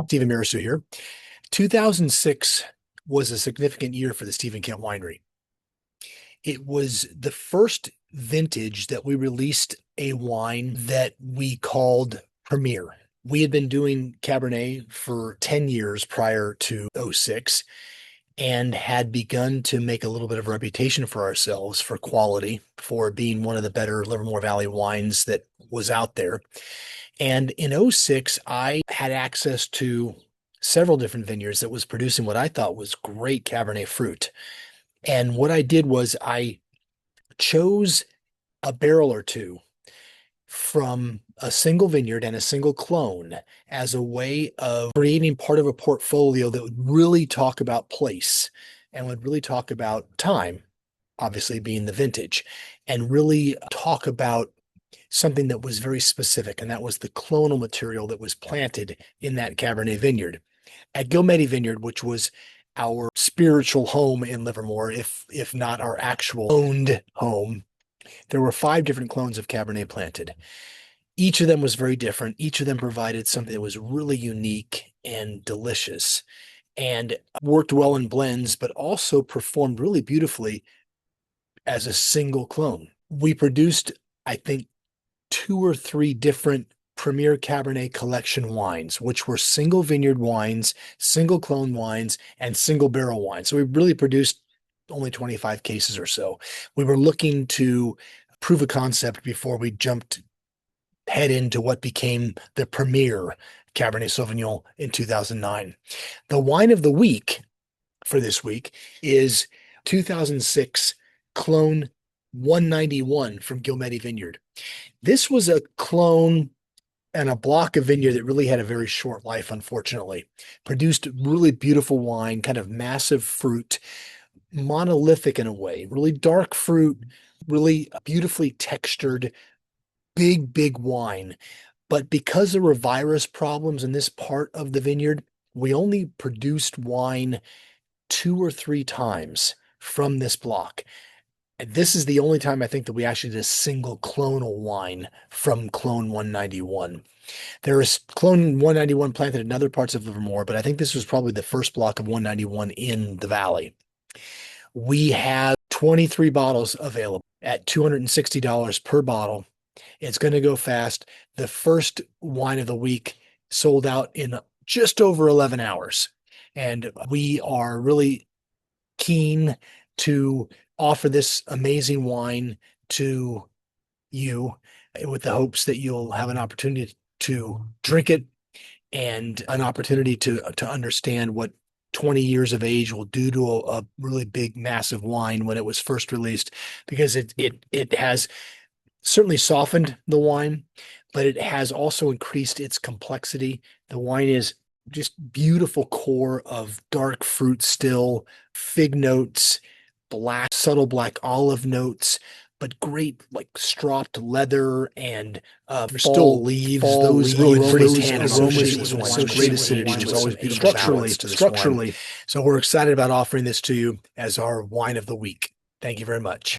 Steven Mirassou here. 2006 was a significant year for the Steven Kent Winery. It was the first vintage that we released a wine that we called Premier. We had been doing Cabernet for 10 years prior to '06 and had begun to make a little bit of a reputation for ourselves for quality, for being one of the better Livermore Valley wines that was out there. And in '06, I had access to several different vineyards that was producing what I thought was great Cabernet fruit. And what I did was I chose a barrel or two from a single vineyard and a single clone as a way of creating part of a portfolio that would really talk about place and would really talk about time, obviously being the vintage, and really talk about something that was very specific, and that was the clonal material that was planted in that Cabernet vineyard. At Ghielmetti Vineyard, which was our spiritual home in Livermore, if not our actual owned home, there were 5 different clones of Cabernet planted. Each of them was very different. Each of them provided something that was really unique and delicious and worked well in blends, but also performed really beautifully as a single clone. We produced, I think, 2 or 3 different Premier Cabernet collection wines, which were single vineyard wines, single clone wines, and single barrel wines. So we really produced only 25 cases or so. We were looking to prove a concept before we jumped head into what became the Premier Cabernet Sauvignon in 2009. The wine of the week for this week is 2006 Clone 191 from Ghielmetti Vineyard. This was a clone and a block of vineyard that really had a very short life, unfortunately. Produced really beautiful wine, kind of massive fruit, monolithic in a way, really dark fruit, really beautifully textured, big wine. But because there were virus problems in this part of the vineyard, we only produced wine 2 or 3 times from this block. This is the only time I think that we actually did a single clonal wine from Clone 191. There is Clone 191 planted in other parts of Livermore, but I think this was probably the first block of 191 in the valley. We have 23 bottles available at $260 per bottle. It's going to go fast. The first wine of the week sold out in just over 11 hours. And we are really keen to offer this amazing wine to you with the hopes that you'll have an opportunity to drink it and an opportunity to understand what 20 years of age will do to a really big, massive wine when it was first released, because it has certainly softened the wine, but it has also increased its complexity. The wine is just beautiful core of dark fruit still, fig notes, black, subtle black olive notes, but great like stropped leather and fall leaves. Those really pretty tannin aromas to this wine. So great acidity. There's always beautiful balance to this wine. So we're excited about offering this to you as our wine of the week. Thank you very much.